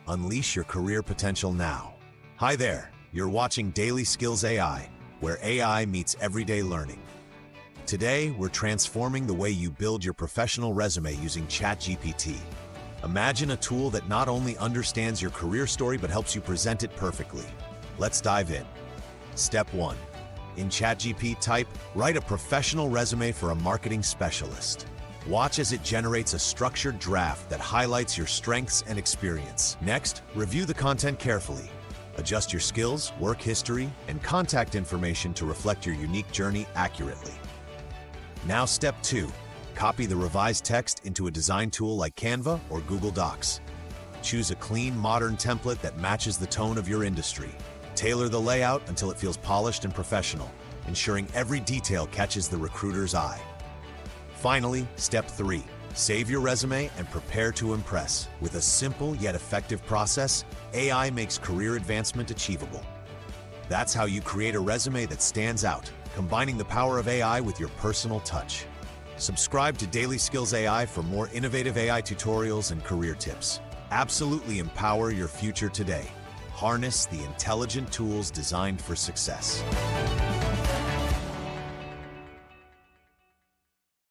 Unleash your career potential now. Hi there, you're watching Daily Skills AI, where AI meets everyday learning. Today, we're transforming the way you build your professional resume using ChatGPT. Imagine a tool that not only understands your career story but helps you present it perfectly. Let's dive in. Step 1. In ChatGPT, type, "Write a professional resume for a marketing specialist." Watch as it generates a structured draft that highlights your strengths and experience. Next, review the content carefully. Adjust your skills, work history, and contact information to reflect your unique journey accurately. Now, step 2. Copy the revised text into a design tool like Canva or Google Docs. Choose a clean, modern template that matches the tone of your industry. Tailor the layout until it feels polished and professional, ensuring every detail catches the recruiter's eye. Finally, step 3. Save your resume and prepare to impress. With a simple yet effective process, AI makes career advancement achievable. That's how you create a resume that stands out, combining the power of AI with your personal touch. Subscribe to Daily Skills AI for more innovative AI tutorials and career tips. Absolutely empower your future today. Harness the intelligent tools designed for success.